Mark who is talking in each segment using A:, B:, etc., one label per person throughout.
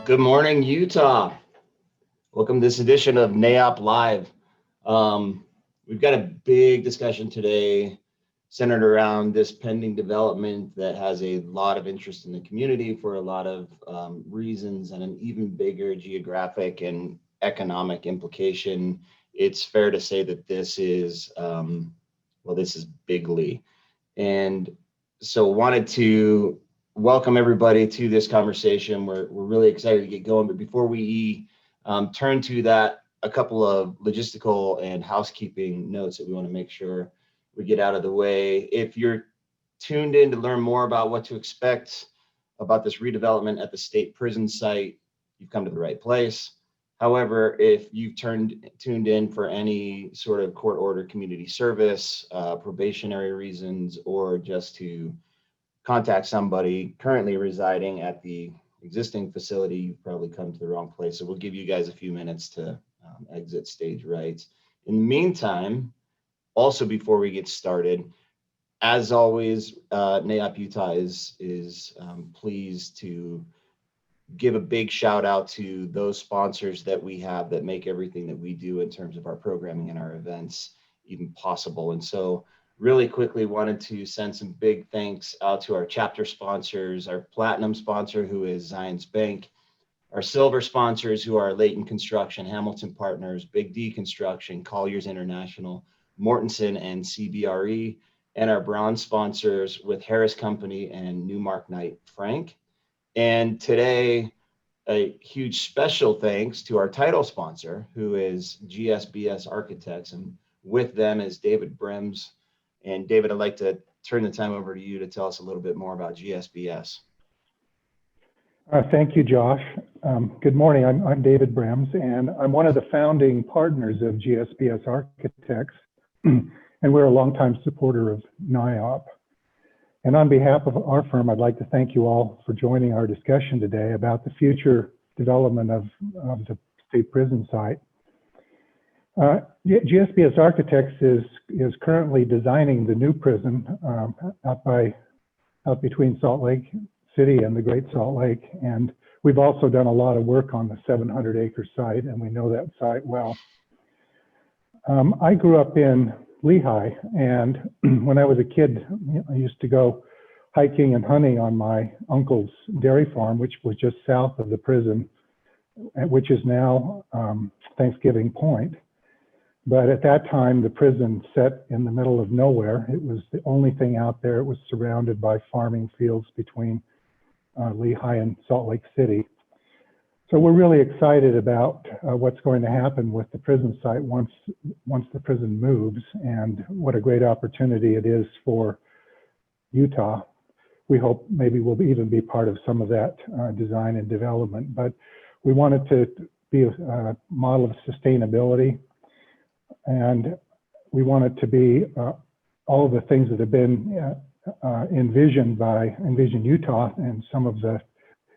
A: Good morning, Utah. Welcome to this edition of NAIOP Live. We've got a big discussion today centered around this pending development that has a lot of interest in the community for a lot of reasons and an even bigger geographic and economic implication. It's fair to say that this is, this is bigly. And so wanted to welcome everybody to this conversation. We're really excited to get going, but before we turn to that, a couple of logistical and housekeeping notes that we want to make sure we get out of the way. If you're tuned in to learn more about what to expect about this redevelopment at the state prison site, you've come to the right place. However, if you've tuned in for any sort of court order community service, probationary reasons, or just to contact somebody currently residing at the existing facility, you've probably come to the wrong place. So we'll give you guys a few minutes to exit stage right. In the meantime, also before we get started, as always, NAIOP is pleased to give a big shout out to those sponsors that we have that make everything that we do in terms of our programming and our events even possible. And so really quickly wanted to send some big thanks out to our chapter sponsors, our platinum sponsor, who is Zions Bank, our silver sponsors, who are Layton Construction, Hamilton Partners, Big D Construction, Colliers International, Mortensen, and CBRE, and our bronze sponsors with Harris Company and Newmark Knight Frank. And today, a huge special thanks to our title sponsor, who is GSBS Architects, and with them is David Brems. And David, I'd like to turn the time over to you to tell us a little bit more about GSBS.
B: Thank you, Josh. Good morning. I'm David Brems, and I'm one of the founding partners of GSBS Architects, and we're a longtime supporter of NAIOP. And on behalf of our firm, I'd like to thank you all for joining our discussion today about the future development of the state prison site. GSBS Architects is currently designing the new prison out between Salt Lake City and the Great Salt Lake. And we've also done a lot of work on the 700-acre site, and we know that site well. I grew up in Lehigh, and when I was a kid, I used to go hiking and hunting on my uncle's dairy farm, which was just south of the prison, which is now Thanksgiving Point. But at that time, the prison sat in the middle of nowhere. It was the only thing out there. It was surrounded by farming fields between Lehigh and Salt Lake City. So we're really excited about what's going to happen with the prison site once the prison moves, and what a great opportunity it is for Utah. We hope maybe we'll even be part of some of that design and development, but we want it to be a model of sustainability, and we want it to be all of the things that have been envisioned by Envision Utah and some of the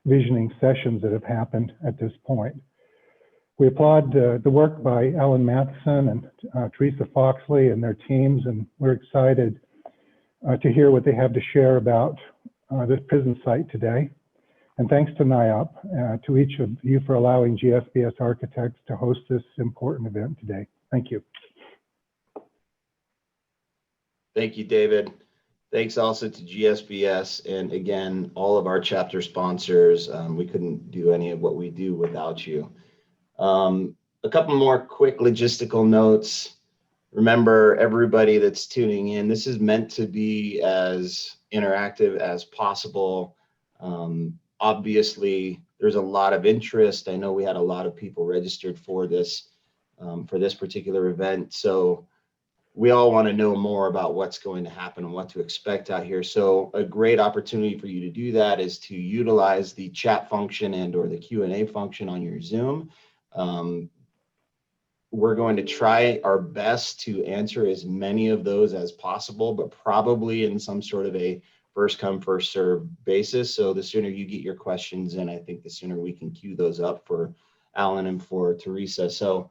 B: visioning sessions that have happened at this point. We applaud the work by Alan Matheson and Theresa Foxley and their teams, and we're excited to hear what they have to share about this prison site today. And thanks to NAIOP, to each of you for allowing GSBS Architects to host this important event today. Thank you.
A: Thank you, David. Thanks also to GSBS, and again, all of our chapter sponsors. We couldn't do any of what we do without you. A couple more quick logistical notes. Remember, everybody that's tuning in, this is meant to be as interactive as possible. Obviously, there's a lot of interest. I know we had a lot of people registered for this particular event. So we all want to know more about what's going to happen and what to expect out here. So a great opportunity for you to do that is to utilize the chat function and or the Q&A function on your Zoom. We're going to try our best to answer as many of those as possible, but probably in some sort of a first come, first serve basis. So the sooner you get your questions in, I think the sooner we can queue those up for Alan and for Theresa. So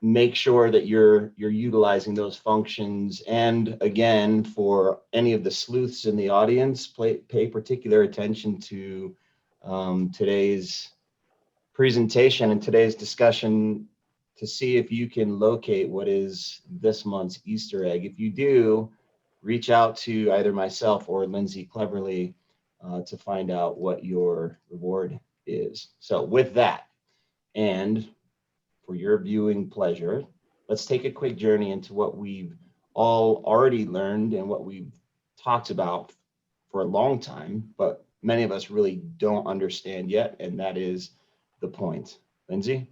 A: make sure that you're utilizing those functions. And again, for any of the sleuths in the audience, pay particular attention to today's presentation and today's discussion to see if you can locate what is this month's Easter egg. If you do, reach out to either myself or Lindsay Cleverly to find out what your reward is. So with that, and for your viewing pleasure, let's take a quick journey into what we've all already learned and what we've talked about for a long time, but many of us really don't understand yet, and that is the point. Lindsay?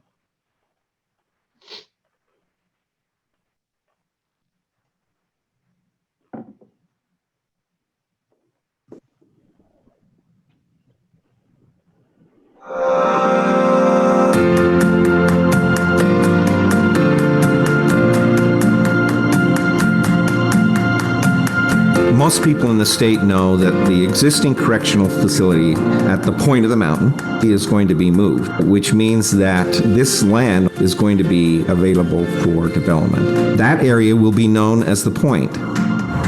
C: Most people in the state know that the existing correctional facility at the point of the mountain is going to be moved, which means that this land is going to be available for development. That area will be known as the Point.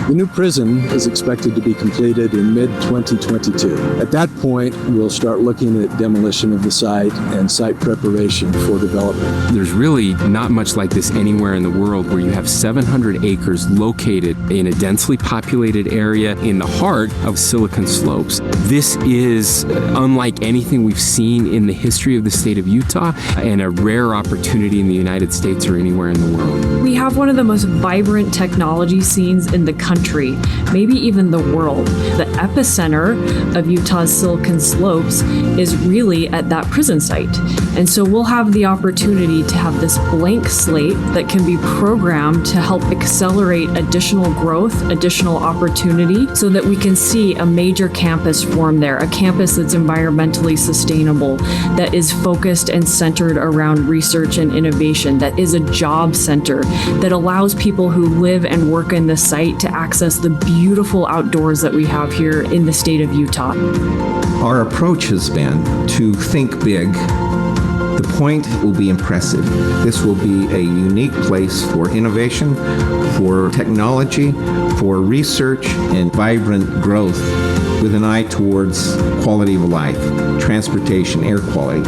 D: The new prison is expected to be completed in mid-2022. At that point, we'll start looking at demolition of the site and site preparation for development.
E: There's really not much like this anywhere in the world where you have 700 acres located in a densely populated area in the heart of Silicon Slopes. This is unlike anything we've seen in the history of the state of Utah and a rare opportunity in the United States or anywhere in the world.
F: We have one of the most vibrant technology scenes in the country, maybe even the world. The epicenter of Utah's Silicon Slopes is really at that prison site. And so we'll have the opportunity to have this blank slate that can be programmed to help accelerate additional growth, additional opportunity, so that we can see a major campus form there, a campus that's environmentally sustainable, that is focused and centered around research and innovation, that is a job center, that allows people who live and work in the site to access the beautiful outdoors that we have here in the state of Utah.
C: Our approach has been to think big. The Point will be impressive. This will be a unique place for innovation, for technology, for research, and vibrant growth with an eye towards quality of life, transportation, air quality.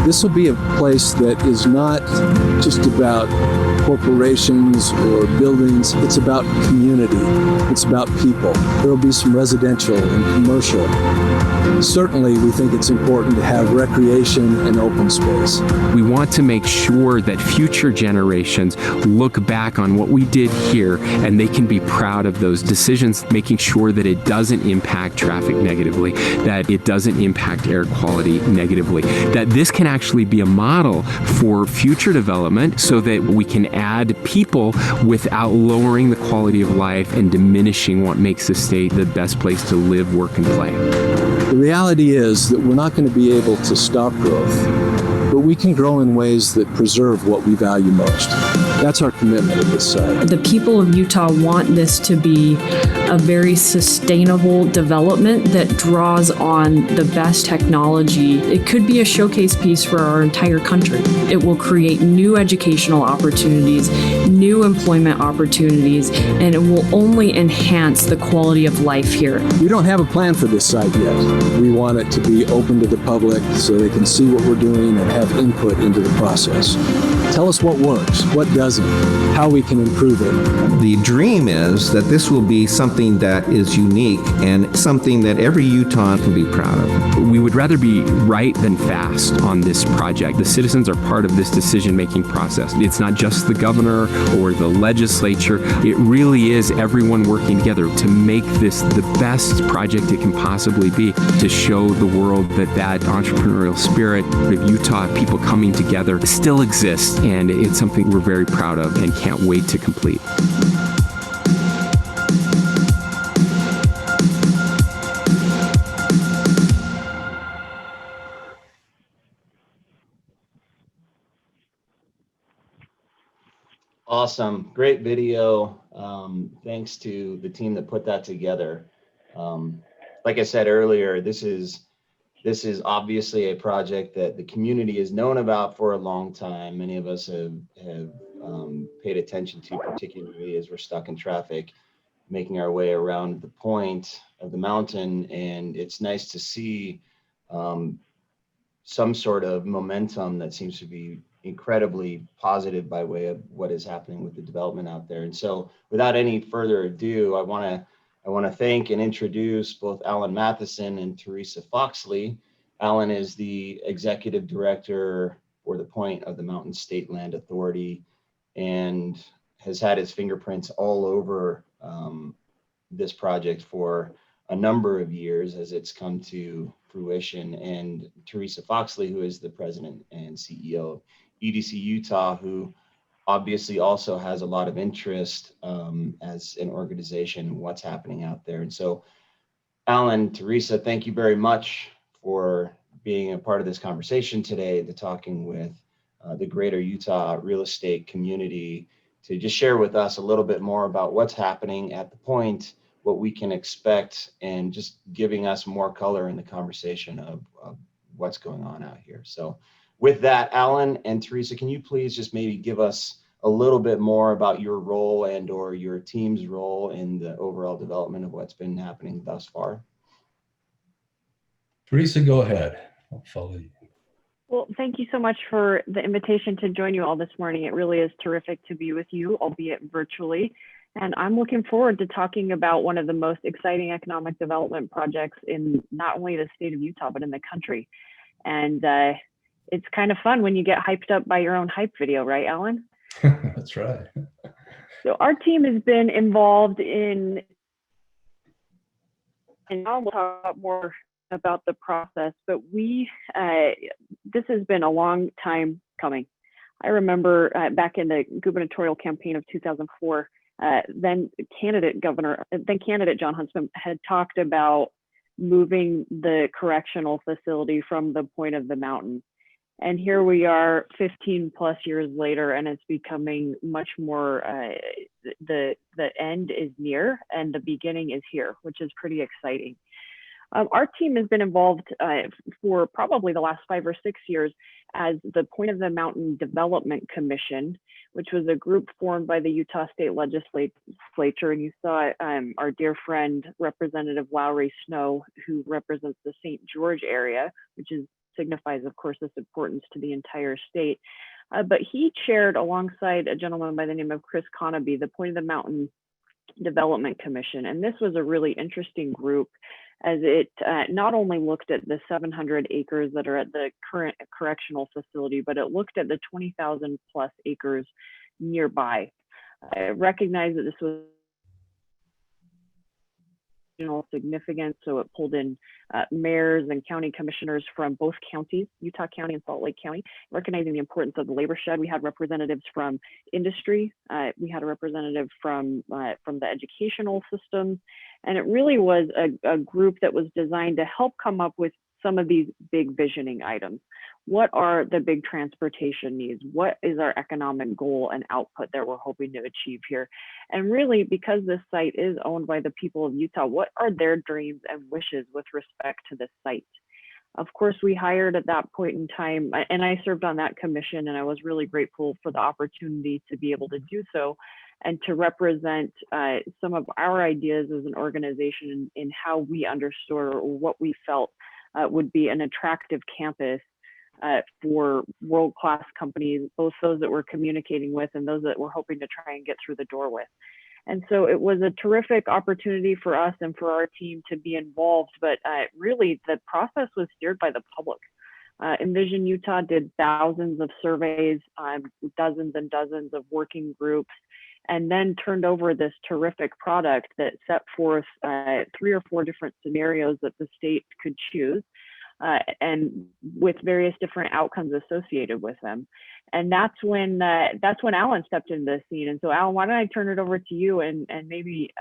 D: This will be a place that is not just about corporations or buildings. It's about community. It's about people. There will be some residential and commercial. Certainly, we think it's important to have recreation and open space.
E: We want to make sure that future generations look back on what we did here and they can be proud of those decisions, making sure that it doesn't impact traffic negatively, that it doesn't impact air quality negatively, that this can actually be a model for future development so that we can add people without lowering the quality of life and diminishing what makes the state the best place to live, work, and play.
D: The reality is that we're not going to be able to stop growth, but we can grow in ways that preserve what we value most. That's our commitment at this site.
F: The people of Utah want this to be a very sustainable development that draws on the best technology. It could be a showcase piece for our entire country. It will create new educational opportunities, new employment opportunities, and it will only enhance the quality of life here.
D: We don't have a plan for this site yet. We want it to be open to the public so they can see what we're doing and have input into the process. Tell us what works, what doesn't, how we can improve it.
C: The dream is that this will be something that is unique and something that every Utahn can be proud of.
E: We would rather be right than fast on this project. The citizens are part of this decision-making process. It's not just the governor or the legislature. It really is everyone working together to make this the best project it can possibly be, to show the world that that entrepreneurial spirit of Utah, people coming together, still exists, and it's something we're very proud of and can't wait to complete.
A: Awesome, great video. Thanks to the team that put that together. Like I said earlier, this is obviously a project that the community has known about for a long time. Many of us have paid attention to, particularly as we're stuck in traffic, making our way around the point of the mountain. And it's nice to see some sort of momentum that seems to be incredibly positive by way of what is happening with the development out there. And so without any further ado, I want to thank and introduce both Alan Matheson and Theresa Foxley. Alan is the executive director for the Point of the Mountain State Land Authority and has had his fingerprints all over this project for a number of years as it's come to fruition. And Theresa Foxley, who is the president and CEO of EDCUtah, who obviously also has a lot of interest as an organization in what's happening out there. And so, Alan, Theresa, thank you very much for being a part of this conversation today, the talking with the greater Utah real estate community, to just share with us a little bit more about what's happening at the Point, what we can expect, and just giving us more color in the conversation of what's going on out here. So with that, Alan and Theresa, can you please just maybe give us a little bit more about your role and or your team's role in the overall development of what's been happening thus far?
G: Theresa, go ahead. I'll follow you.
H: Well, thank you so much for the invitation to join you all this morning. It really is terrific to be with you, albeit virtually. And I'm looking forward to talking about one of the most exciting economic development projects in not only the state of Utah, but in the country. And it's kind of fun when you get hyped up by your own hype video, right, Alan?
G: That's right.
H: So our team has been involved in, and now we'll talk more about the process, but this has been a long time coming. I remember back in the gubernatorial campaign of 2004, then candidate John Huntsman had talked about moving the correctional facility from the Point of the Mountain. And here we are 15 plus years later, and it's becoming much more, the end is near and the beginning is here, which is pretty exciting. Our team has been involved for probably the last 5 or 6 years as the Point of the Mountain Development Commission, which was a group formed by the Utah State Legislature. And you saw our dear friend, Representative Lowry Snow, who represents the St. George area, which signifies, of course, this importance to the entire state. But he chaired alongside a gentleman by the name of Chris Conaby, the Point of the Mountain Development Commission. And this was a really interesting group, as it not only looked at the 700 acres that are at the current correctional facility, but it looked at the 20,000 plus acres nearby. I recognize that this was significance, so it pulled in mayors and county commissioners from both counties, Utah County and Salt Lake County, recognizing the importance of the labor shed. We had representatives from industry, we had a representative from the educational systems, and it really was a group that was designed to help come up with some of these big visioning items. What are the big transportation needs? What is our economic goal and output that we're hoping to achieve here? And really, because this site is owned by the people of Utah, what are their dreams and wishes with respect to this site? Of course, we hired at that point in time, and I served on that commission, and I was really grateful for the opportunity to be able to do so and to represent some of our ideas as an organization in how we understood or what we felt would be an attractive campus for world-class companies, both those that we're communicating with and those that we're hoping to try and get through the door with. And so it was a terrific opportunity for us and for our team to be involved, but really the process was steered by the public. Envision Utah did thousands of surveys, dozens and dozens of working groups, and then turned over this terrific product that set forth 3 or 4 different scenarios that the state could choose. And with various different outcomes associated with them. And that's when Alan stepped into the scene. And so Alan, why don't I turn it over to you, and maybe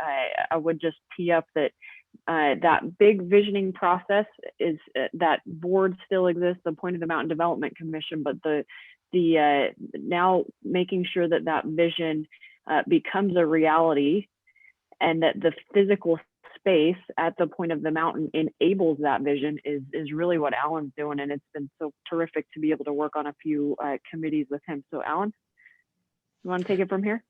H: I would just tee up that that big visioning process is that board still exists, the Point of the Mountain Development Commission, but the now making sure that that vision becomes a reality, and that the physical space at the Point of the Mountain enables that vision is really what Alan's doing. And it's been so terrific to be able to work on a few committees with him. So Alan, you want to take it from here?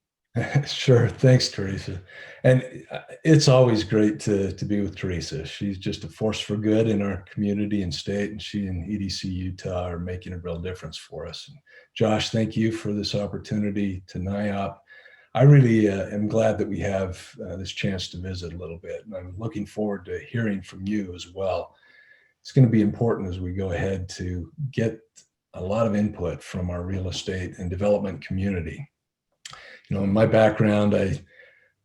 G: Sure. Thanks, Theresa. And it's always great to be with Theresa. She's just a force for good in our community and state, and she and EDCUtah are making a real difference for us. And Josh, thank you for this opportunity to NAIOP. I really am glad that we have this chance to visit a little bit, and I'm looking forward to hearing from you as well. It's going to be important as we go ahead to get a lot of input from our real estate and development community. You know, in my background, I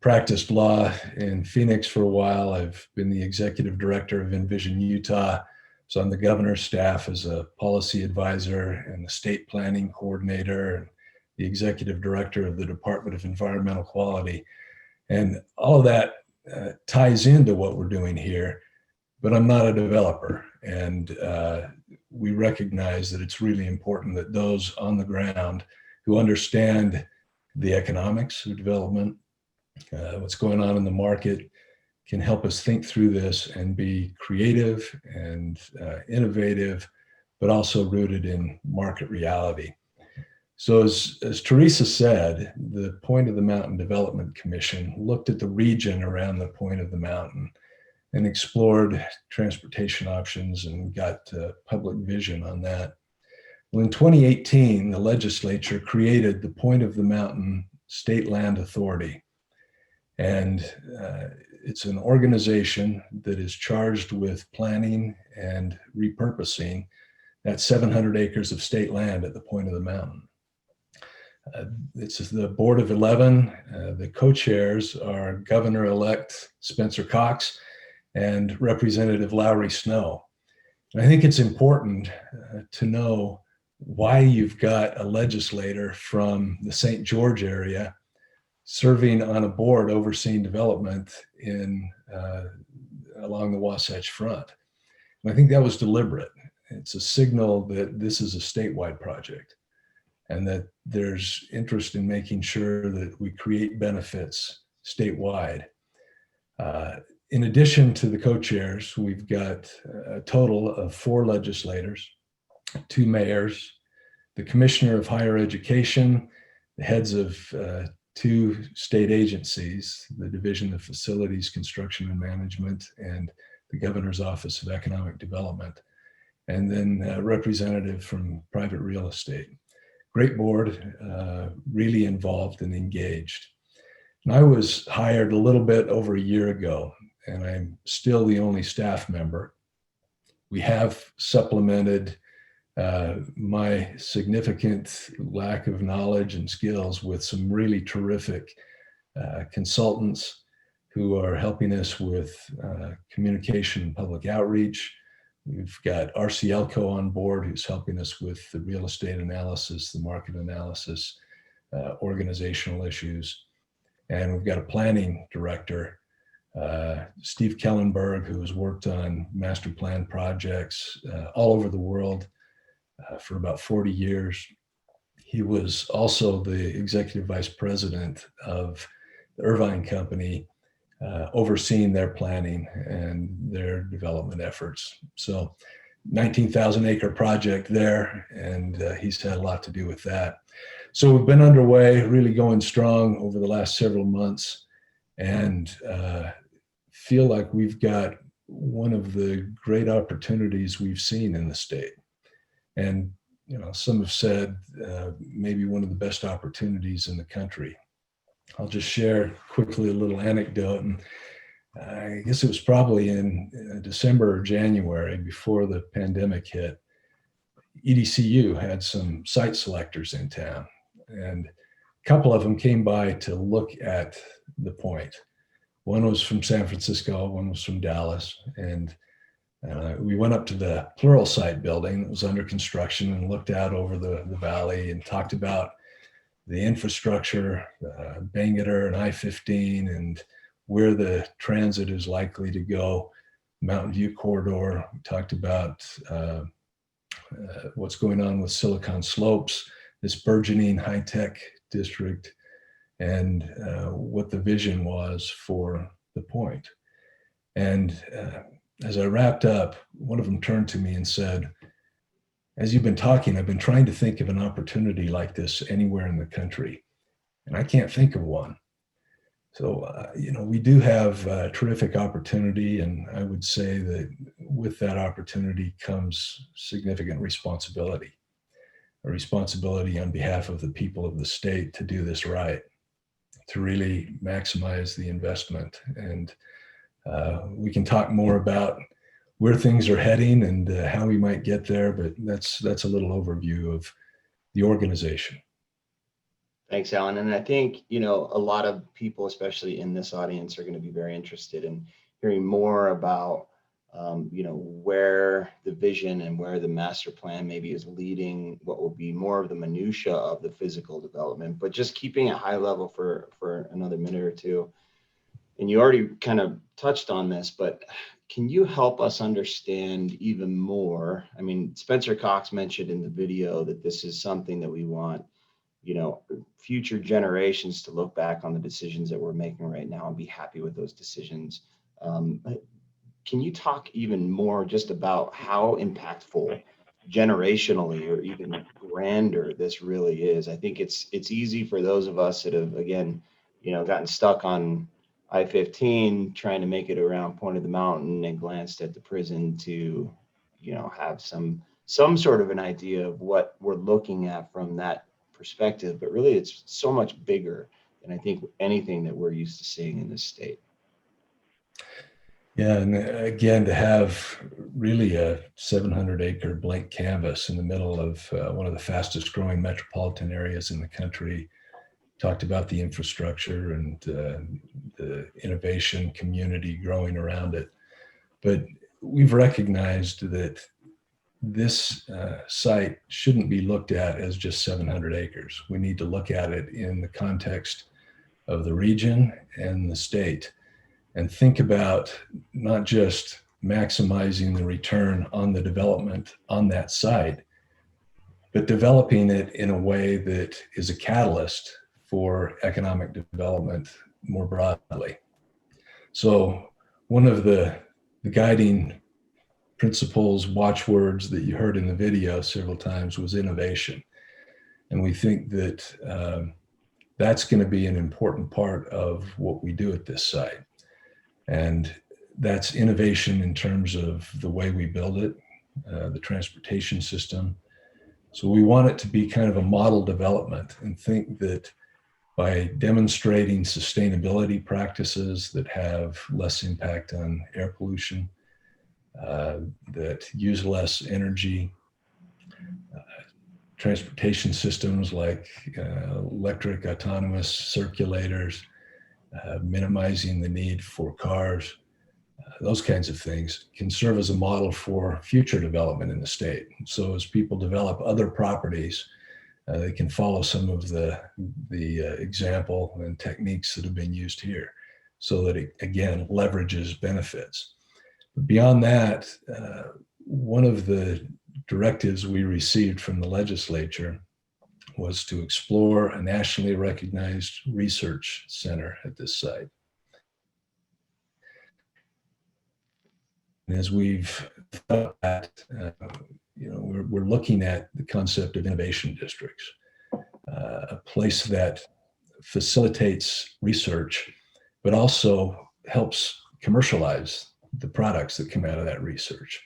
G: practiced law in Phoenix for a while. I've been the executive director of Envision Utah. So on the governor's staff as a policy advisor and the state planning coordinator and the executive director of the Department of Environmental Quality. And all of that ties into what we're doing here, but I'm not a developer. And we recognize that it's really important that those on the ground who understand the economics of development, what's going on in the market, can help us think through this and be creative and innovative, but also rooted in market reality. So as Theresa said, the Point of the Mountain Development Commission looked at the region around the Point of the Mountain and explored transportation options and got public vision on that. Well, in 2018, the legislature created the Point of the Mountain State Land Authority. And it's an organization that is charged with planning and repurposing that 700 acres of state land at the Point of the Mountain. It's the board of 11. The co-chairs are Governor-elect Spencer Cox and Representative Lowry Snow. And I think it's important to know why you've got a legislator from the St. George area serving on a board overseeing development in along the Wasatch Front. And I think that was deliberate. It's a signal that this is a statewide project and that there's interest in making sure that we create benefits statewide. In addition to the co-chairs, we've got a total of 4 legislators, 2 mayors, the Commissioner of Higher Education, the heads of 2 state agencies, the Division of Facilities, Construction and Management, and the Governor's Office of Economic Development, and then a representative from private real estate. Great board, really involved and engaged. And I was hired a little bit over a year ago, and I'm still the only staff member. We have supplemented my significant lack of knowledge and skills with some really terrific consultants who are helping us with communication and public outreach. We've got RCLCO on board who's helping us with the real estate analysis, the market analysis, organizational issues. And we've got a planning director, Steve Kellenberg, who has worked on master plan projects all over the world for about 40 years. He was also the executive vice president of the Irvine Company, overseeing their planning and their development efforts. So 19,000 acre project there, and he's had a lot to do with that. So we've been underway, really going strong over the last several months, and feel like we've got one of the great opportunities we've seen in the state. And you know, some have said maybe one of the best opportunities in the country. I'll just share quickly a little anecdote. And I guess it was probably in December or January before the pandemic hit. EDCU had some site selectors in town, and a couple of them came by to look at the point. One was from San Francisco, one was from Dallas, and we went up to the Pluralsight building that was under construction and looked out over the valley and talked about the infrastructure, Bangerter and I-15, and where the transit is likely to go, Mountain View corridor. We talked about what's going on with Silicon Slopes, this burgeoning high-tech district, and what the vision was for the point. And as I wrapped up, one of them turned to me and said, "As you've been talking, I've been trying to think of an opportunity like this anywhere in the country. And I can't think of one. So, we do have a terrific opportunity, and I would say that with that opportunity comes significant responsibility, a responsibility on behalf of the people of the state to do this right, to really maximize the investment. And we can talk more about where things are heading and how we might get there, but that's a little overview of the organization.
A: Thanks, Alan. And I think, a lot of people, especially in this audience, are going to be very interested in hearing more about, where the vision and where the master plan maybe is leading what will be more of the minutia of the physical development, but just keeping it high level for another minute or two. And you already kind of touched on this, but can you help us understand even more? I mean, Spencer Cox mentioned in the video that this is something that we want future generations to look back on the decisions that we're making right now and be happy with those decisions. Can you talk even more just about how impactful generationally or even grander this really is? I think it's easy for those of us that have, again, gotten stuck on I-15 trying to make it around Point of the Mountain and glanced at the prison to, have some sort of an idea of what we're looking at from that perspective, but really it's so much bigger than I think anything that we're used to seeing in this state.
G: Yeah, and again, to have really a 700-acre blank canvas in the middle of one of the fastest growing metropolitan areas in the country, talked about the infrastructure and the innovation community growing around it. But we've recognized that this site shouldn't be looked at as just 700 acres. We need to look at it in the context of the region and the state and think about not just maximizing the return on the development on that site, but developing it in a way that is a catalyst for economic development more broadly. So one of the guiding principles, watchwords that you heard in the video several times was innovation. And we think that that's going to be an important part of what we do at this site. And that's innovation in terms of the way we build it, the transportation system. So we want it to be kind of a model development and think that by demonstrating sustainability practices that have less impact on air pollution, that use less energy, transportation systems like electric autonomous circulators, minimizing the need for cars, those kinds of things can serve as a model for future development in the state. So as people develop other properties, they can follow some of the example and techniques that have been used here so that it, again, leverages benefits. But beyond that, one of the directives we received from the legislature was to explore a nationally recognized research center at this site. And as we've thought that, we're looking at the concept of innovation districts, a place that facilitates research, but also helps commercialize the products that come out of that research.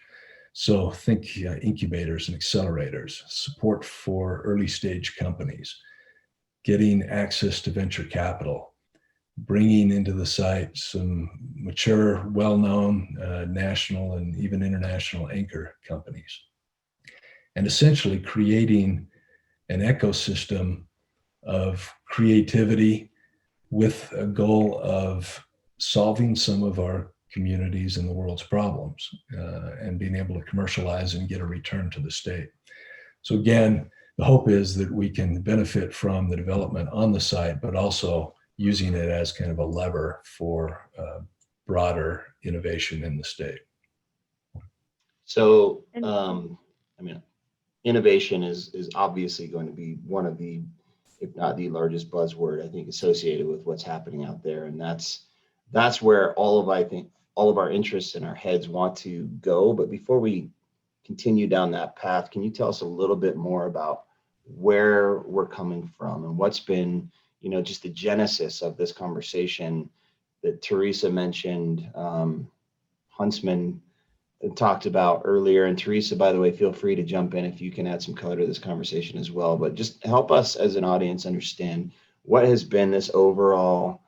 G: So think incubators and accelerators, support for early stage companies, getting access to venture capital, bringing into the site some mature, well-known national and even international anchor companies, and essentially creating an ecosystem of creativity with a goal of solving some of our communities and the world's problems and being able to commercialize and get a return to the state. So again, the hope is that we can benefit from the development on the site, but also using it as kind of a lever for broader innovation in the state.
A: So, innovation is obviously going to be one of the, if not the largest buzzword, I think, associated with what's happening out there. And that's where all of our interests in our heads want to go. But before we continue down that path, can you tell us a little bit more about where we're coming from and what's been, just the genesis of this conversation that Theresa mentioned, Huntsman talked about earlier. And Theresa, by the way, feel free to jump in if you can add some color to this conversation as well. But just help us as an audience understand what has been this overall,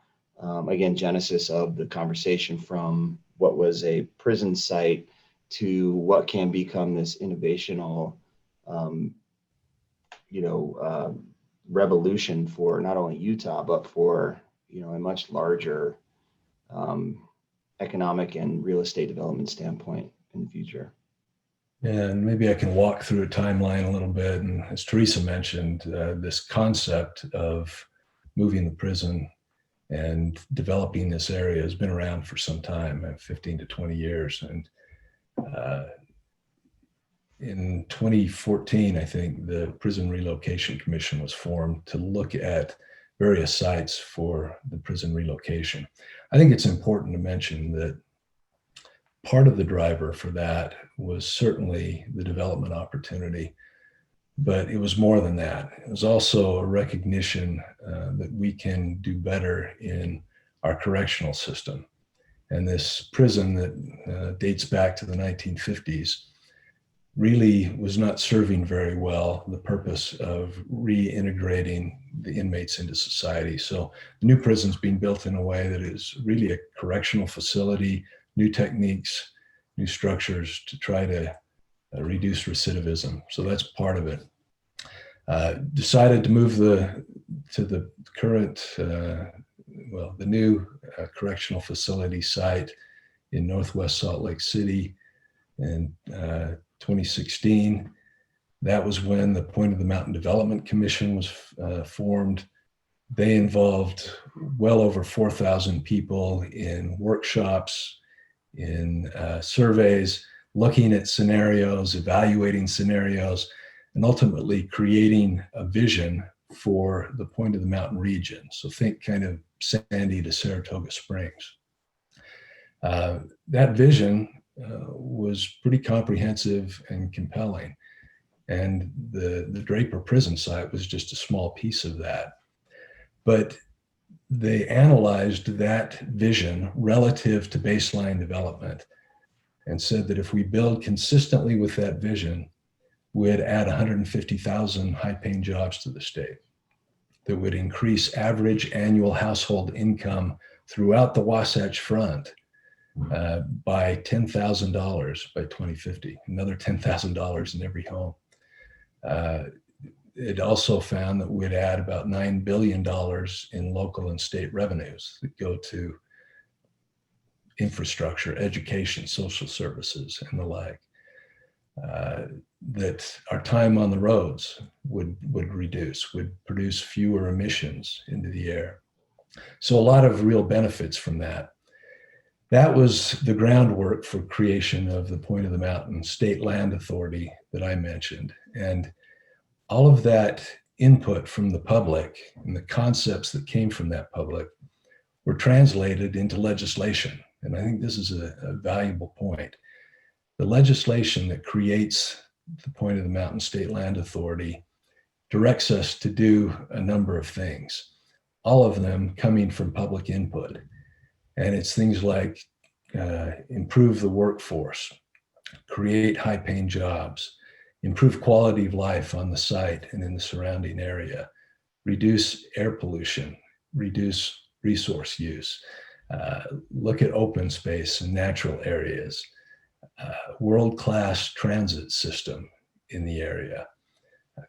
A: again, genesis of the conversation from what was a prison site to what can become this innovational, revolution for not only Utah, but for, a much larger economic and real estate development standpoint in the future.
G: And maybe I can walk through a timeline a little bit. And as Theresa mentioned, this concept of moving the prison and developing this area has been around for some time, 15 to 20 years. And in 2014, I think the Prison Relocation Commission was formed to look at various sites for the prison relocation. I think it's important to mention that part of the driver for that was certainly the development opportunity, but it was more than that. It was also a recognition that we can do better in our correctional system. And this prison that dates back to the 1950s really was not serving very well the purpose of reintegrating the inmates into society. So the new prison's being built in a way that is really a correctional facility, new techniques, new structures to try to reduce recidivism. So that's part of it. Decided to move to the current, the new correctional facility site in Northwest Salt Lake City in 2016. That was when the Point of the Mountain Development Commission was formed. They involved well over 4,000 people in workshops, in surveys, looking at scenarios, evaluating scenarios, and ultimately creating a vision for the Point of the Mountain region. So think kind of Sandy to Saratoga Springs. That vision was pretty comprehensive and compelling. And the Draper prison site was just a small piece of that. But they analyzed that vision relative to baseline development and said that if we build consistently with that vision, we'd add 150,000 high-paying jobs to the state. That would increase average annual household income throughout the Wasatch Front by $10,000 by 2050, another $10,000 in every home. It also found that we'd add about $9 billion in local and state revenues that go to infrastructure, education, social services, and the like. That our time on the roads would reduce, would produce fewer emissions into the air. So a lot of real benefits from that. That was the groundwork for creation of the Point of the Mountain State Land Authority that I mentioned. And all of that input from the public and the concepts that came from that public were translated into legislation. And I think this is a valuable point. The legislation that creates the Point of the Mountain State Land Authority directs us to do a number of things, all of them coming from public input. And it's things like improve the workforce, create high-paying jobs, improve quality of life on the site and in the surrounding area, reduce air pollution, reduce resource use, look at open space and natural areas, world-class transit system in the area,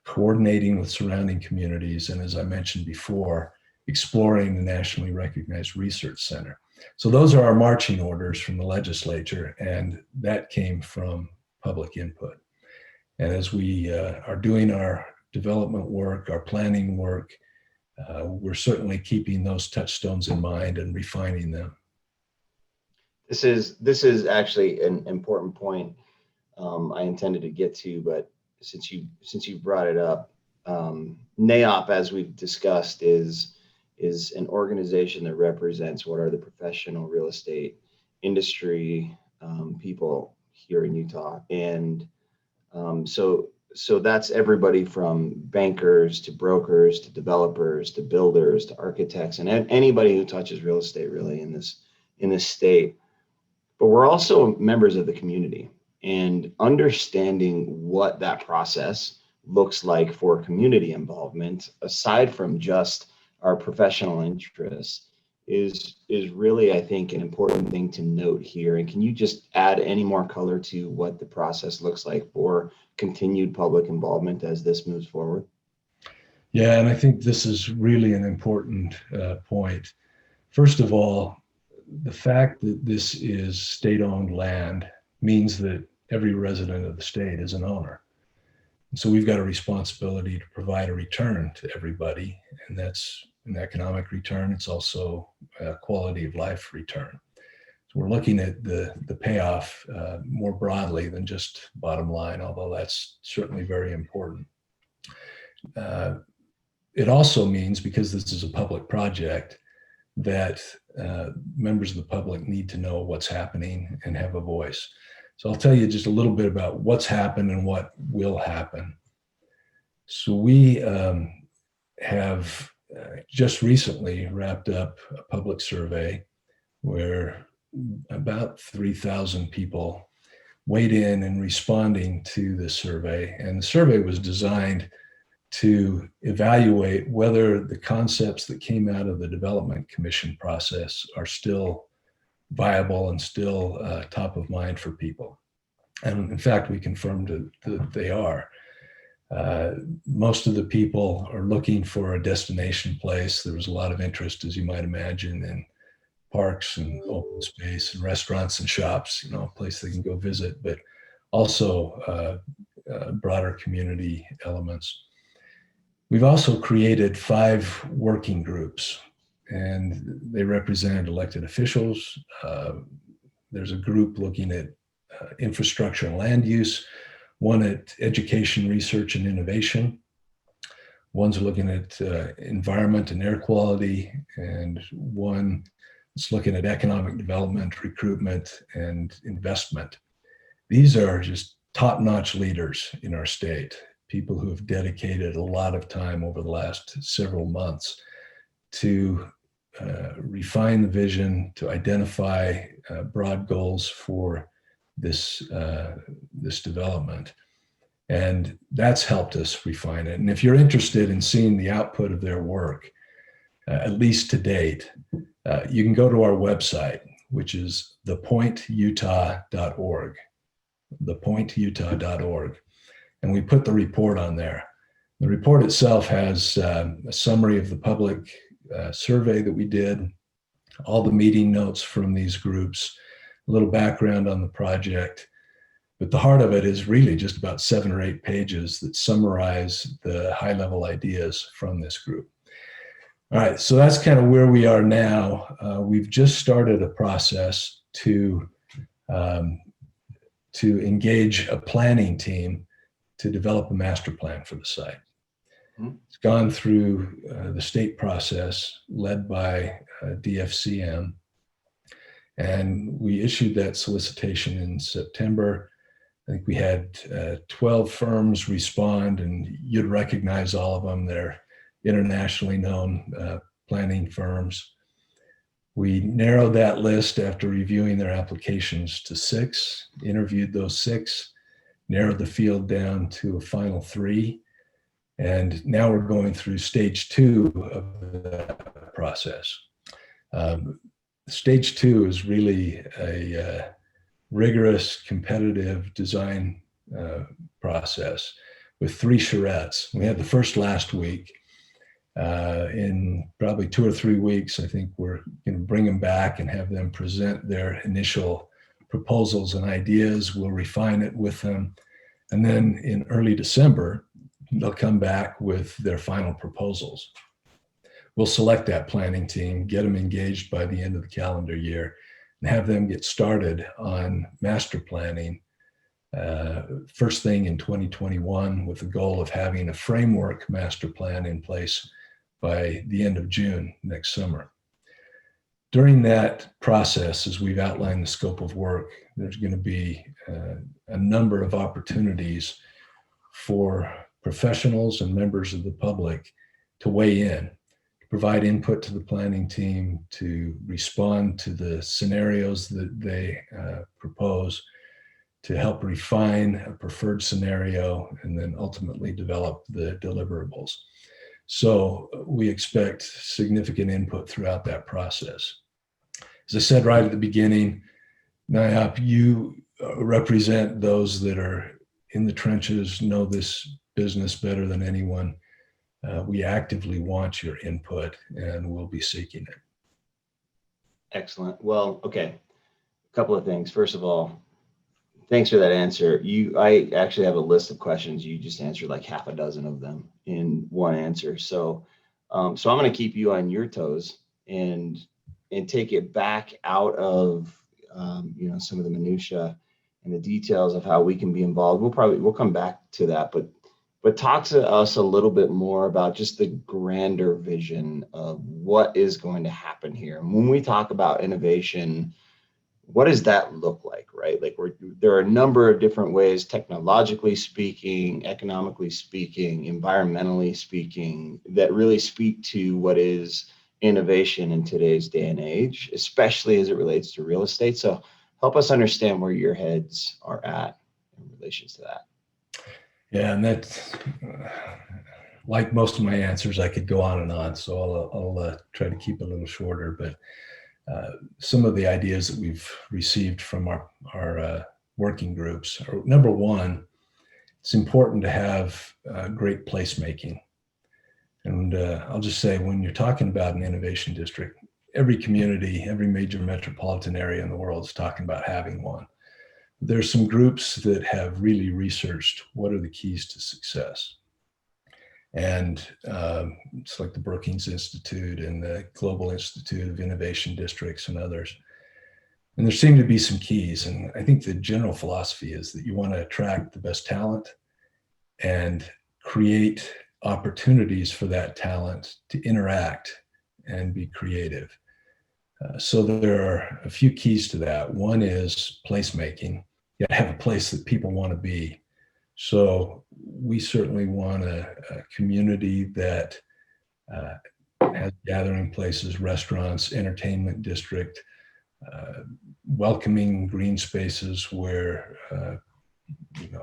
G: coordinating with surrounding communities, and as I mentioned before, exploring the nationally recognized research center. So those are our marching orders from the legislature, and that came from public input. And as we are doing our development work, our planning work, we're certainly keeping those touchstones in mind and refining them.
A: This is actually an important point I intended to get to, but since you brought it up, NAIOP, as we've discussed, is an organization that represents what are the professional real estate industry people here in Utah. And so So that's everybody from bankers to brokers to developers to builders to architects and anybody who touches real estate really in this state. But we're also members of the community, and understanding what that process looks like for community involvement, aside from just our professional interests, is really, I think, an important thing to note here. And can you just add any more color to what the process looks like for continued public involvement as this moves forward?
G: Yeah, and I think this is really an important point. First of all, the fact that this is state-owned land means that every resident of the state is an owner. And so we've got a responsibility to provide a return to everybody, and that's an economic return. It's also a quality of life return. So we're looking at the payoff more broadly than just bottom line, although that's certainly very important. It also means, because this is a public project, that members of the public need to know what's happening and have a voice. So I'll tell you just a little bit about what's happened and what will happen. So we have just recently wrapped up a public survey where about 3,000 people weighed in responding to this survey. And the survey was designed to evaluate whether the concepts that came out of the Development Commission process are still viable and still top of mind for people. And in fact, we confirmed that they are. Most of the people are looking for a destination place. There was a lot of interest, as you might imagine, in parks and open space and restaurants and shops, you know, a place they can go visit, but also broader community elements. We've also created 5 working groups, and they represented elected officials. There's a group looking at infrastructure and land use, one at education, research, and innovation. One's looking at environment and air quality, and one is looking at economic development, recruitment, and investment. These are just top-notch leaders in our state, people who have dedicated a lot of time over the last several months to refine the vision, to identify broad goals for this development. And that's helped us refine it. And if you're interested in seeing the output of their work, at least to date, you can go to our website, which is thepointutah.org, thepointutah.org. And we put the report on there. The report itself has a summary of the public survey that we did, all the meeting notes from these groups, a little background on the project. But the heart of it is really just about 7 or 8 pages that summarize the high-level ideas from this group. All right, so that's kind of where we are now. We've just started a process to engage a planning team to develop a master plan for the site. It's gone through the state process led by DFCM, and we issued that solicitation in September. I think we had 12 firms respond, and you'd recognize all of them. They're internationally known planning firms. We narrowed that list after reviewing their applications to 6, interviewed those 6, narrowed the field down to a final 3. And now we're going through stage 2 of that process. Stage 2 is really a rigorous, competitive design process with 3 charrettes. We had the first last week. In probably 2 or 3 weeks, I think we're going to bring them back and have them present their initial proposals and ideas. We'll refine it with them. And then in early December, they'll come back with their final proposals. We'll select that planning team, get them engaged by the end of the calendar year, and have them get started on master planning first thing in 2021, with the goal of having a framework master plan in place by the end of June next summer. During that process, as we've outlined the scope of work, there's going to be a number of opportunities for professionals and members of the public to weigh in, provide input to the planning team, to respond to the scenarios that they propose, to help refine a preferred scenario, and then ultimately develop the deliverables. So we expect significant input throughout that process. As I said right at the beginning, NAIOP, you represent those that are in the trenches, know this business better than anyone. We actively want your input and we'll be seeking it.
A: Excellent. Well, okay. A couple of things. First of all, thanks for that answer. I actually have a list of questions. You just answered like half a dozen of them in one answer. So, I'm going to keep you on your toes and take it back out of, some of the minutia and the details of how we can be involved. We'll come back to that, but talk to us a little bit more about just the grander vision of what is going to happen here. And when we talk about innovation, what does that look like, right? Like there are a number of different ways, technologically speaking, economically speaking, environmentally speaking, that really speak to what is innovation in today's day and age, especially as it relates to real estate. So help us understand where your heads are at in relation to that.
G: Yeah, and that's like most of my answers, I could go on and on. So I'll try to keep it a little shorter, but some of the ideas that we've received from our working groups are, number one, it's important to have great placemaking. And I'll just say, when you're talking about an innovation district, every community, every major metropolitan area in the world is talking about having one. There's some groups that have really researched what are the keys to success. And it's like the Brookings Institute and the Global Institute of Innovation Districts and others. And there seem to be some keys. And I think the general philosophy is that you want to attract the best talent and create opportunities for that talent to interact and be creative. So there are a few keys to that. One is placemaking. You got to have a place that people want to be. So we certainly want a community that has gathering places, restaurants, entertainment district, welcoming green spaces where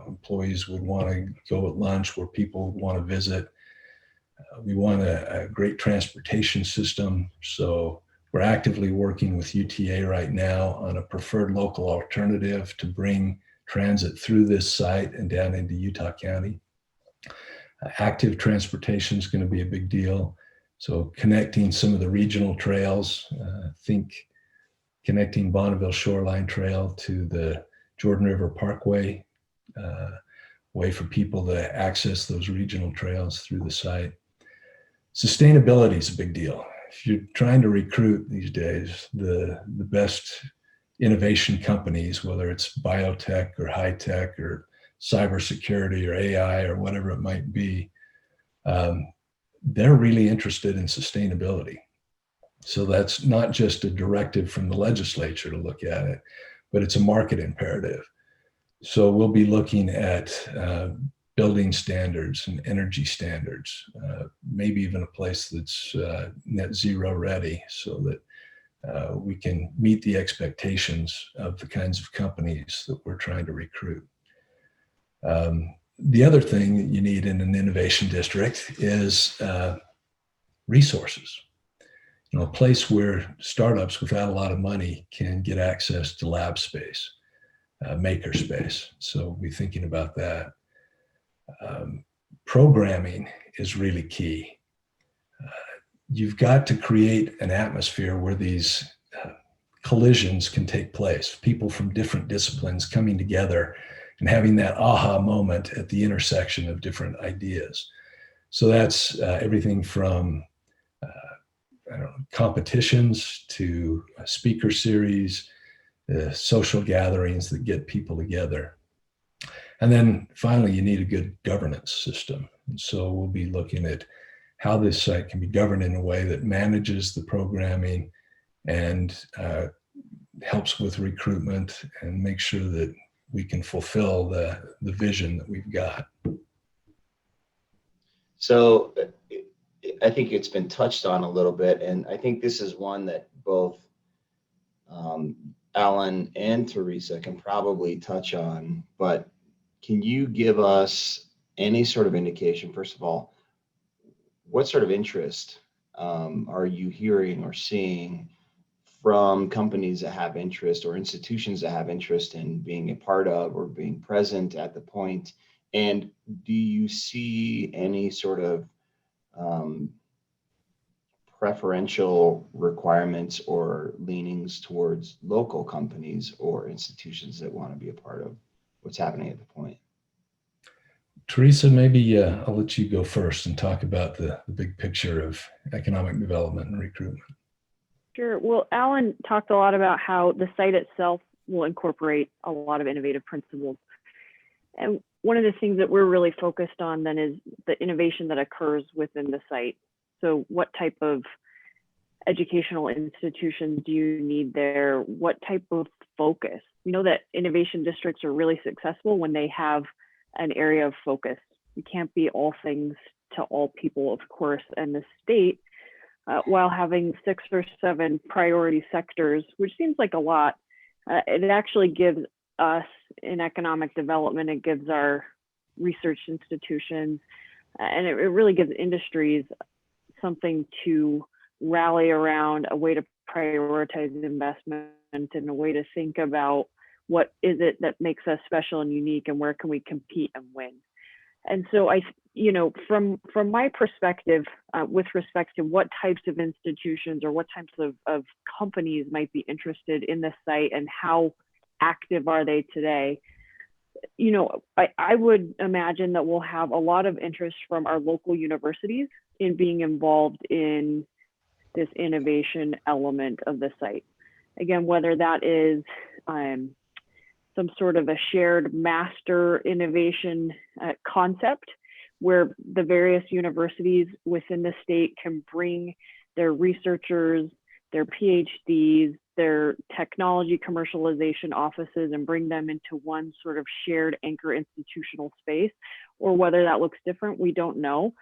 G: employees would want to go at lunch, where people would want to visit. We want a great transportation system. So we're actively working with UTA right now on a preferred local alternative to bring transit through this site and down into Utah County. Active transportation is going to be a big deal. So connecting some of the regional trails, think connecting Bonneville Shoreline Trail to the Jordan River Parkway, way for people to access those regional trails through the site. Sustainability is a big deal. If you're trying to recruit these days the best innovation companies, whether it's biotech or high tech or cybersecurity or AI or whatever it might be, they're really interested in sustainability. So that's not just a directive from the legislature to look at it, but it's a market imperative. So we'll be looking at building standards and energy standards, maybe even a place that's net zero ready, so that we can meet the expectations of the kinds of companies that we're trying to recruit. The other thing that you need in an innovation district is resources. A place where startups without a lot of money can get access to lab space, maker space. So we'll be thinking about that. Programming is really key. You've got to create an atmosphere where these collisions can take place, people from different disciplines coming together and having that aha moment at the intersection of different ideas. So that's everything from competitions to speaker series, social gatherings that get people together. And then finally, you need a good governance system. And so we'll be looking at how this site can be governed in a way that manages the programming and helps with recruitment and make sure that we can fulfill the vision that we've got.
A: So I think it's been touched on a little bit, and I think this is one that both Alan and Theresa can probably touch on, but can you give us any sort of indication, first of all, what sort of interest are you hearing or seeing from companies that have interest or institutions that have interest in being a part of or being present at the point? And do you see any sort of preferential requirements or leanings towards local companies or institutions that want to be a part of what's happening at the point?
G: Theresa, maybe I'll let you go first and talk about the big picture of economic development and recruitment.
H: Sure. Well, Alan talked a lot about how the site itself will incorporate a lot of innovative principles. And one of the things that we're really focused on then is the innovation that occurs within the site. So what type of educational institutions do you need there? What type of focus? We know that innovation districts are really successful when they have an area of focus. You can't be all things to all people, of course, and the state, while having 6 or 7 priority sectors, which seems like a lot, it actually gives us in economic development, it gives our research institutions, and it really gives industries something to rally around, a way to prioritize investment and a way to think about what is it that makes us special and unique and where can we compete and win. And so from my perspective, with respect to what types of institutions or what types of companies might be interested in this site and how active are they today, I would imagine that we'll have a lot of interest from our local universities in being involved in this innovation element of the site. Again, whether that is some sort of a shared master innovation concept where the various universities within the state can bring their researchers, their PhDs, their technology commercialization offices and bring them into one sort of shared anchor institutional space, or whether that looks different, we don't know.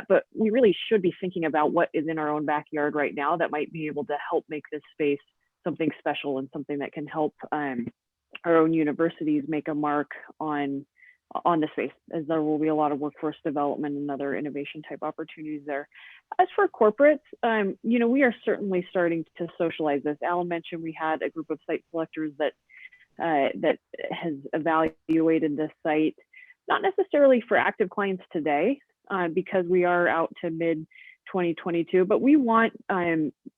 H: But we really should be thinking about what is in our own backyard right now that might be able to help make this space something special and something that can help our own universities make a mark on the space, as there will be a lot of workforce development and other innovation type opportunities there. As for corporates, we are certainly starting to socialize this. Alan mentioned we had a group of site selectors that has evaluated this site, not necessarily for active clients today, because we are out to mid 2022, but we want,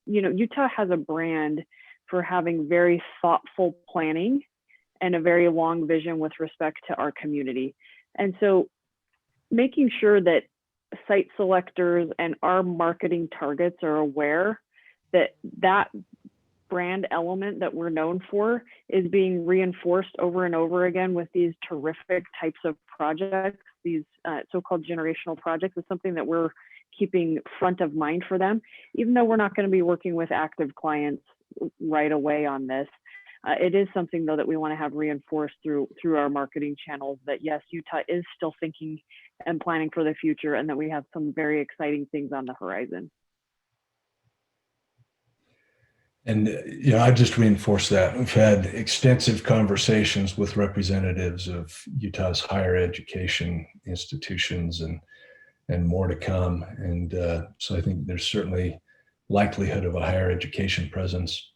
H: Utah has a brand for having very thoughtful planning and a very long vision with respect to our community. And so making sure that site selectors and our marketing targets are aware that that brand element that we're known for is being reinforced over and over again with these terrific types of projects, these so-called generational projects, is something that we're keeping front of mind for them, even though we're not going to be working with active clients right away on this. It is something, though, that we want to have reinforced through our marketing channels, that yes, Utah is still thinking and planning for the future, and that we have some very exciting things on the horizon.
G: And I just reinforce that. We've had extensive conversations with representatives of Utah's higher education institutions and more to come. And so I think there's certainly likelihood of a higher education presence.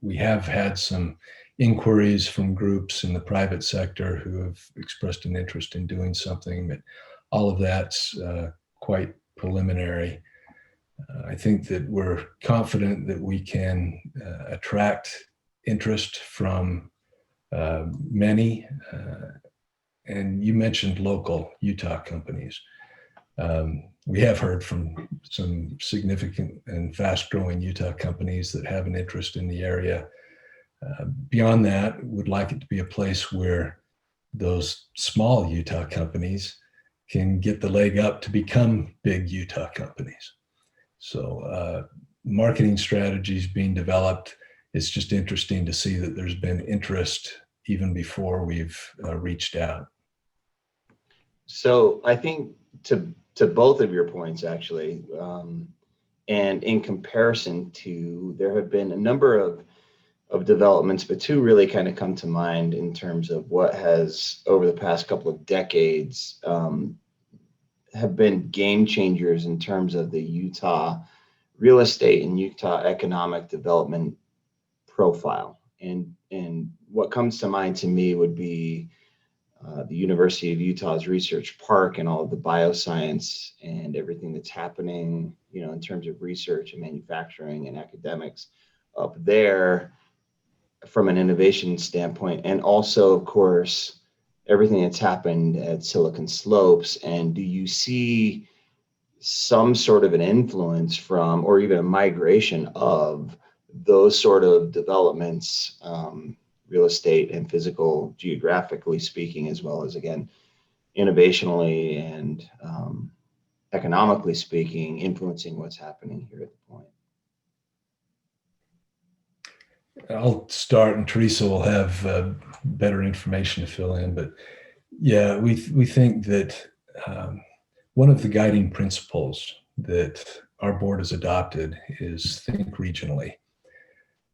G: We have had some inquiries from groups in the private sector who have expressed an interest in doing something, but all of that's quite preliminary. I think that we're confident that we can attract interest from many. And you mentioned local Utah companies. We have heard from some significant and fast-growing Utah companies that have an interest in the area. Beyond that, would like it to be a place where those small Utah companies can get the leg up to become big Utah companies. So marketing strategies being developed. It's just interesting to see that there's been interest even before we've reached out.
A: So I think to both of your points, actually. And in comparison to, there have been a number of developments, but two really kind of come to mind in terms of what has, over the past couple of decades, have been game changers in terms of the Utah real estate and Utah economic development profile. And what comes to mind to me would be the University of Utah's Research Park and all of the bioscience and everything that's happening, in terms of research and manufacturing and academics up there from an innovation standpoint. And also, of course, everything that's happened at Silicon Slopes. And do you see some sort of an influence from, or even a migration of those sort of developments, real estate and physical, geographically speaking, as well as, again, innovationally and economically speaking, influencing what's happening here at the point?
G: I'll start, and Theresa will have better information to fill in. But yeah, we think that one of the guiding principles that our board has adopted is think regionally.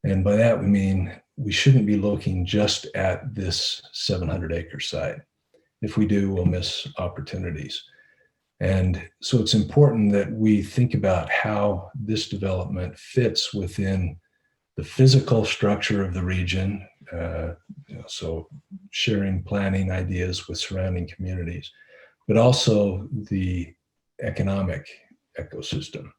G: And by that, we mean we shouldn't be looking just at this 700-acre site. If we do, we'll miss opportunities. And so it's important that we think about how this development fits within the physical structure of the region, so sharing planning ideas with surrounding communities, but also the economic ecosystem.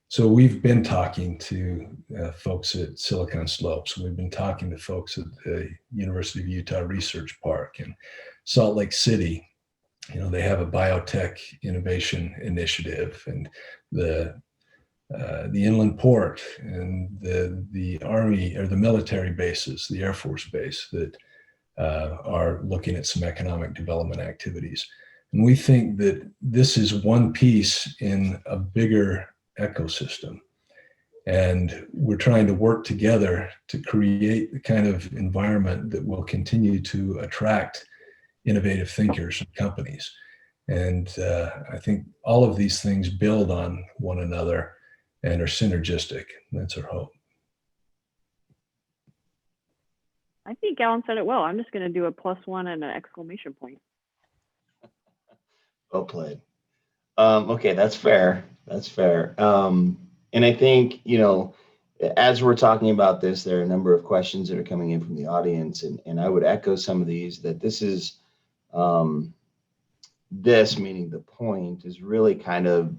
G: So we've been talking to folks at Silicon Slopes. We've been talking to folks at the University of Utah Research Park and Salt Lake City. They have a biotech innovation initiative, and the inland port and the Army or the military bases, the Air Force base that are looking at some economic development activities. And we think that this is one piece in a bigger ecosystem. And we're trying to work together to create the kind of environment that will continue to attract innovative thinkers and companies. And I think all of these things build on one another and are synergistic. That's our hope.
H: I think Alan said it well. I'm just going to do a +1 and an exclamation point.
A: Well played. Okay, that's fair. That's fair. And I think, as we're talking about this, there are a number of questions that are coming in from the audience, and I would echo some of these, that this is, meaning the point, is really kind of,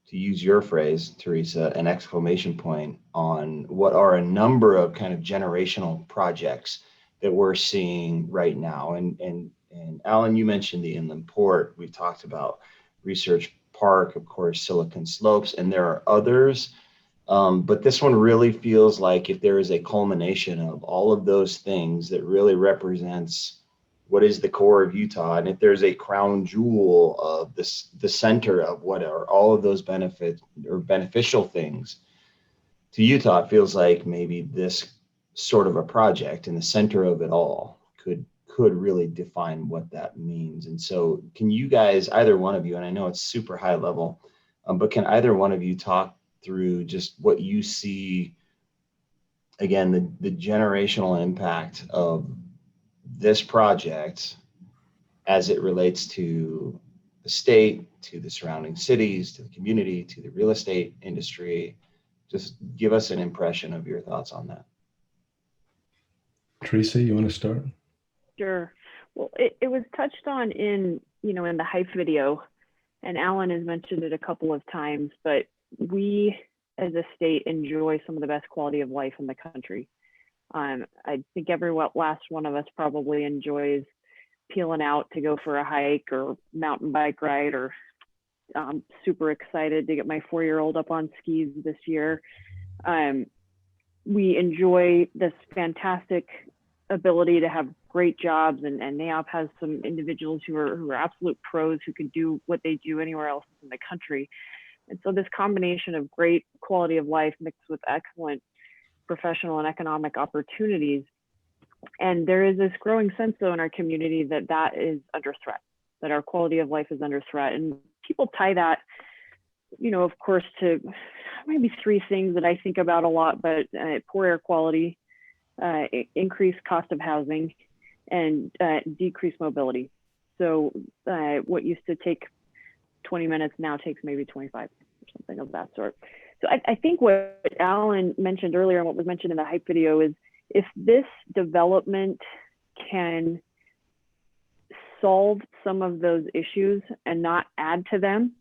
A: to use your phrase, Theresa, an exclamation point on what are a number of kind of generational projects that we're seeing right now. And Alan, you mentioned the inland port. We've talked about Research Park, of course, Silicon Slopes, and there are others. But this one really feels like if there is a culmination of all of those things that really represents what is the core of Utah, and if there's a crown jewel of this, the center of what are all of those benefits or beneficial things to Utah, it feels like maybe this sort of a project in the center of it all could really define what that means. And so can you guys, either one of you, and I know it's super high level, but can either one of you talk through just what you see, again, the generational impact of this project as it relates to the state, to the surrounding cities, to the community, to the real estate industry? Just give us an impression of your thoughts on that.
G: Theresa, you want to start?
H: Sure. Well, it was touched on in the hype video, and Alan has mentioned it a couple of times, but we as a state enjoy some of the best quality of life in the country. I think every last one of us probably enjoys peeling out to go for a hike or mountain bike ride, or I'm super excited to get my 4-year-old up on skis this year. We enjoy this fantastic ability to have great jobs, and NAIOP has some individuals who are absolute pros who can do what they do anywhere else in the country. And so this combination of great quality of life mixed with excellent professional and economic opportunities. And there is this growing sense though in our community that is under threat, that our quality of life is under threat. And people tie that, of course, to maybe three things that I think about a lot, but poor air quality, increased cost of housing, and decreased mobility. So what used to take 20 minutes now takes maybe 25 or something of that sort. So I think what Alan mentioned earlier and what was mentioned in the hype video is if this development can solve some of those issues and not add to them,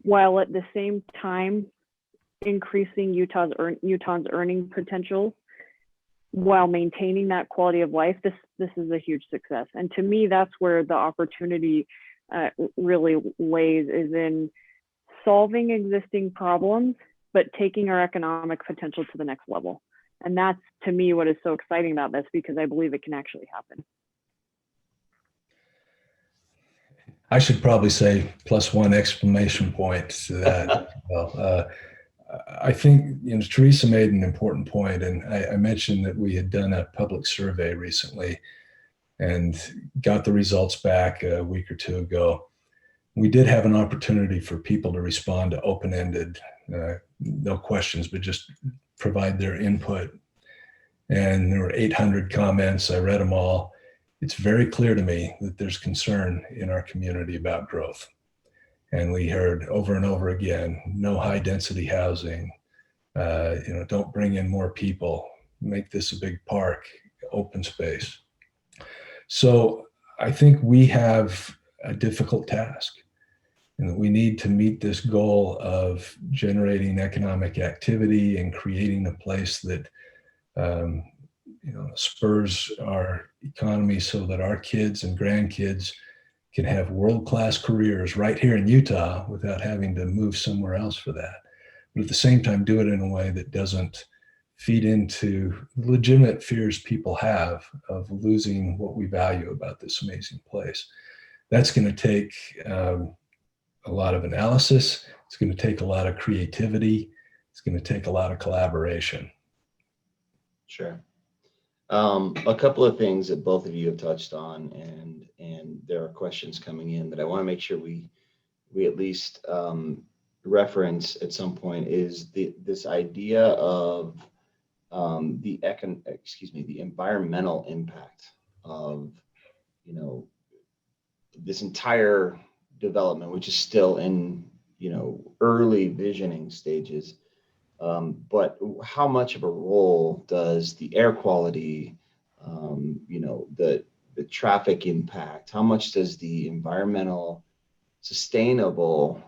H: while at the same time increasing Utah's earning potential while maintaining that quality of life, this is a huge success. And to me, that's where the opportunity really lays, is in solving existing problems, but taking our economic potential to the next level. And that's, to me, what is so exciting about this, because I believe it can actually happen.
G: I should probably say +1 exclamation point to that. Well, I think Theresa made an important point, and I mentioned that we had done a public survey recently and got the results back a week or two ago. We did have an opportunity for people to respond to open-ended, no questions, but just provide their input. And there were 800 comments. I read them all. It's very clear to me that there's concern in our community about growth. And we heard over and over again, no high density housing, don't bring in more people, make this a big park, open space. So I think we have a difficult task, and we need to meet this goal of generating economic activity and creating a place that spurs our economy so that our kids and grandkids can have world-class careers right here in Utah without having to move somewhere else for that. But at the same time, do it in a way that doesn't feed into legitimate fears people have of losing what we value about this amazing place. That's going to take a lot of analysis. It's going to take a lot of creativity. It's going to take a lot of collaboration.
A: Sure. A couple of things that both of you have touched on, and there are questions coming in that I want to make sure we at least reference at some point, is this idea of the environmental impact of this entire development, which is still in early visioning stages. But how much of a role does the air quality, the traffic impact, how much does the environmental sustainable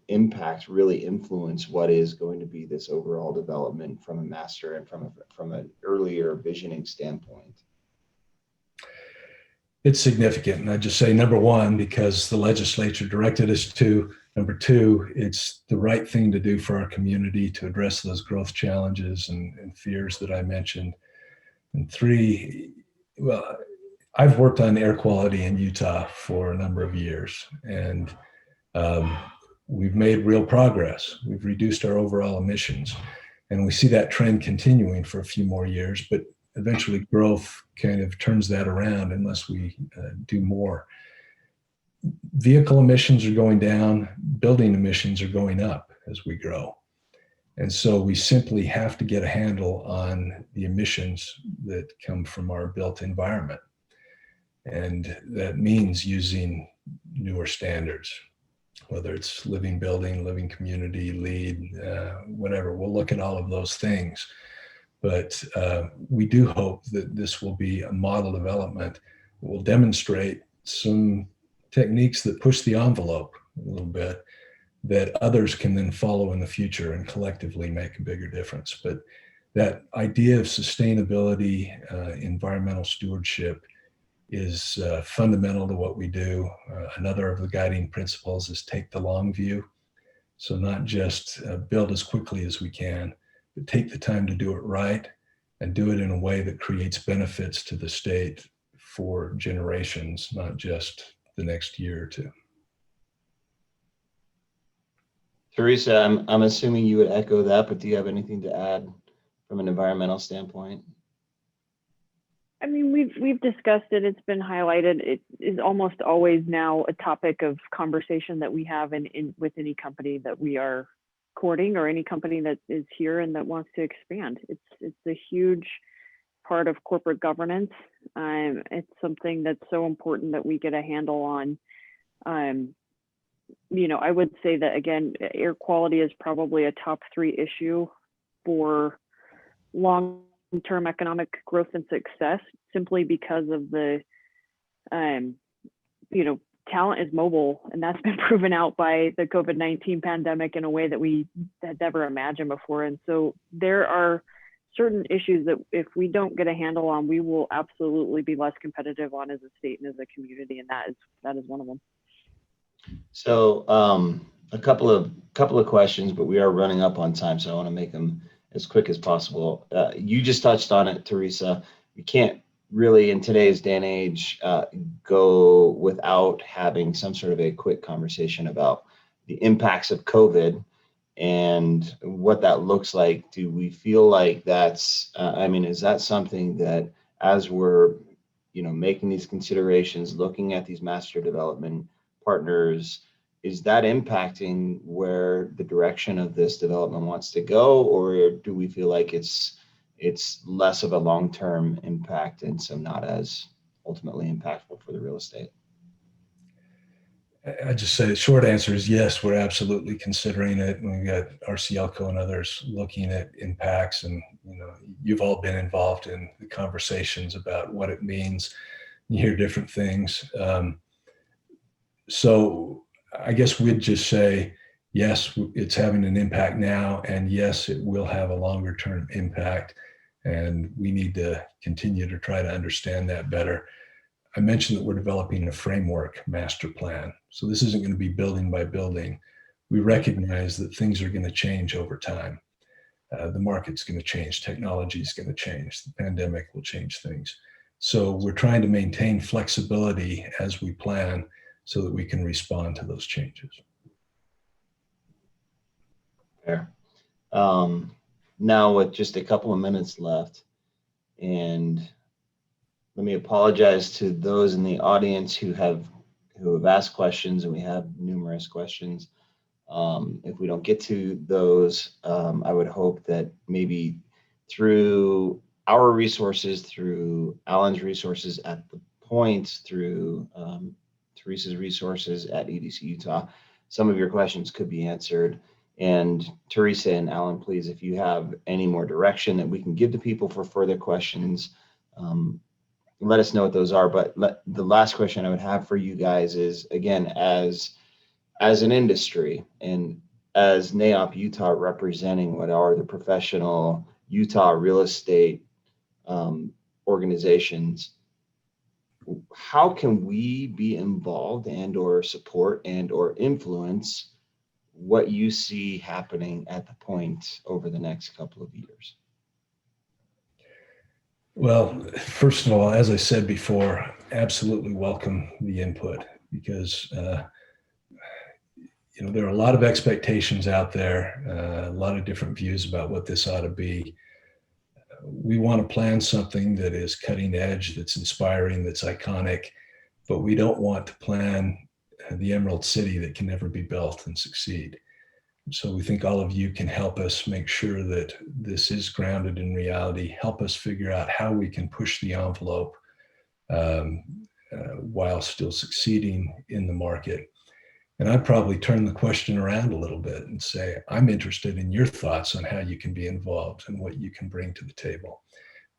A: impact really influence what is going to be this overall development from a master and from an earlier visioning standpoint?
G: It's significant. And I just say, number one, because the legislature directed us to. Number two, it's the right thing to do for our community to address those growth challenges and fears that I mentioned. And three, well, I've worked on air quality in Utah for a number of years, and we've made real progress. We've reduced our overall emissions, and we see that trend continuing for a few more years, but eventually growth kind of turns that around unless we do more. Vehicle emissions are going down, building emissions are going up as we grow. And so we simply have to get a handle on the emissions that come from our built environment. And that means using newer standards, whether it's living building, living community, LEED, whatever. We'll look at all of those things. But we do hope that this will be a model development that will demonstrate some techniques that push the envelope a little bit, that others can then follow in the future and collectively make a bigger difference. But that idea of sustainability, environmental stewardship is fundamental to what we do. Another of the guiding principles is take the long view. So not just build as quickly as we can, but take the time to do it right and do it in a way that creates benefits to the state for generations, not just the next year or two.
A: Theresa, I'm assuming you would echo that, but do you have anything to add from an environmental standpoint?
H: I mean, we've discussed it. It's been highlighted. It is almost always now a topic of conversation that we have in with any company that we are courting, or any company that is here and that wants to expand. It's a huge part of corporate governance. It's something that's so important that we get a handle on. I would say that, again, air quality is probably a top 3 issue for long-term economic growth and success, simply because of the, talent is mobile, and that's been proven out by the COVID-19 pandemic in a way that we had never imagined before. And so there are certain issues that if we don't get a handle on, we will absolutely be less competitive on as a state and as a community, and that is one of them.
A: So a couple of questions, but we are running up on time, so I want to make them as quick as possible. You just touched on it, Theresa. We can't really, in today's day and age, go without having some sort of a quick conversation about the impacts of COVID and what that looks like. Do we feel like that's, is that something that, as we're, making these considerations, looking at these master development partners, is that impacting where the direction of this development wants to go, or do we feel like it's less of a long-term impact and so not as ultimately impactful for the real estate?
G: I just say the short answer is yes, we're absolutely considering it. We've got RCLCO and others looking at impacts, and you've all been involved in the conversations about what it means. You hear different things. So I guess we'd just say, yes, it's having an impact now, and yes, it will have a longer term impact. And we need to continue to try to understand that better. I mentioned that we're developing a framework master plan. So this isn't going to be building by building. We recognize that things are going to change over time. The market's going to change. Technology is going to change. The pandemic will change things. So we're trying to maintain flexibility as we plan so that we can respond to those changes.
A: Fair. Now, with just a couple of minutes left, and let me apologize to those in the audience who have asked questions, and we have numerous questions. If we don't get to those, I would hope that maybe through our resources, through Alan's resources at the Point, through Theresa's resources at EDCUtah, some of your questions could be answered. And Theresa and Alan, please, if you have any more direction that we can give to people for further questions, let us know what those are. But the last question I would have for you guys is, again, as an industry and as NAIOP Utah representing what are the professional Utah real estate organizations, how can we be involved and or support and or influence what you see happening at the Point over the next couple of years?
G: Well, first of all, as I said before, absolutely welcome the input, because there are a lot of expectations out there, a lot of different views about what this ought to be. We want to plan something that is cutting edge, that's inspiring, that's iconic, but we don't want to plan the Emerald City that can never be built and succeed. So we think all of you can help us make sure that this is grounded in reality, help us figure out how we can push the envelope while still succeeding in the market. And I'd probably turn the question around a little bit and say, I'm interested in your thoughts on how you can be involved and what you can bring to the table.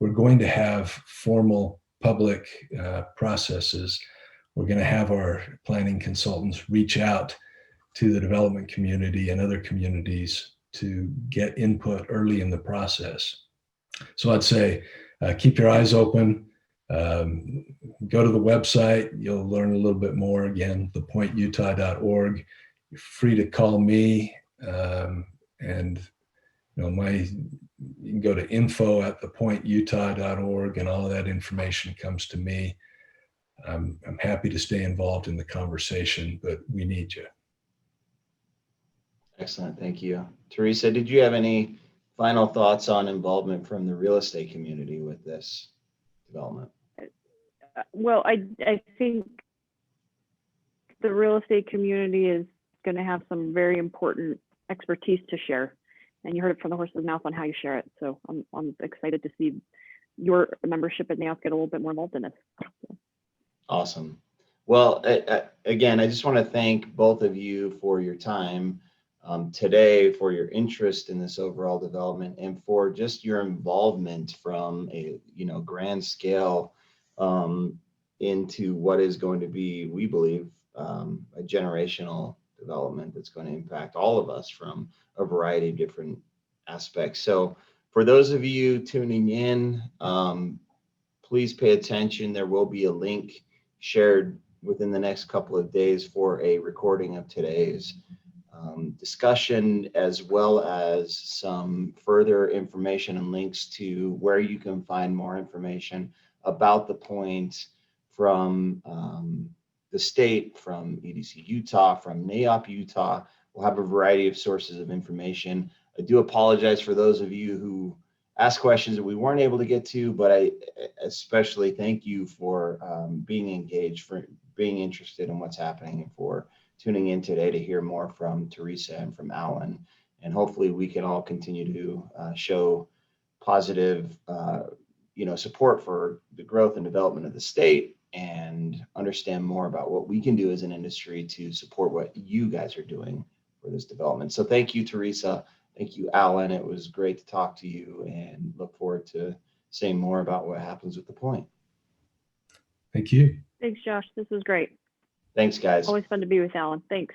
G: We're going to have formal public processes. We're going to have our planning consultants reach out to the development community and other communities to get input early in the process. So I'd say, keep your eyes open. Go to the website. You'll learn a little bit more. Again, thepointutah.org. You're free to call me, and you can go to info@thepointutah.org, and all of that information comes to me. I'm happy to stay involved in the conversation, but we need you.
A: Excellent, thank you. Theresa, did you have any final thoughts on involvement from the real estate community with this development?
H: Well, I think the real estate community is going to have some very important expertise to share, and you heard it from the horse's mouth on how you share it. So I'm excited to see your membership at NAIOP get a little bit more involved in this.
A: Awesome. Well, again, I just want to thank both of you for your time today, for your interest in this overall development, and for just your involvement from a grand scale into what is going to be, we believe, a generational development that's going to impact all of us from a variety of different aspects. So for those of you tuning in, please pay attention. There will be a link shared within the next couple of days for a recording of today's discussion, as well as some further information and links to where you can find more information about the point from the state, from EDCUtah, from NAIOP Utah. We'll have a variety of sources of information. I do apologize for those of you who asked questions that we weren't able to get to, but I especially thank you for being engaged, for being interested in what's happening, and for tuning in today to hear more from Theresa and from Alan. And hopefully we can all continue to show positive support for the growth and development of the state, and understand more about what we can do as an industry to support what you guys are doing for this development. So thank you, Theresa. Thank you, Alan. It was great to talk to you, and look forward to saying more about what happens with the point.
G: Thank you.
H: Thanks, Josh. This was great.
A: Thanks, guys.
H: Always fun to be with Alan. Thanks.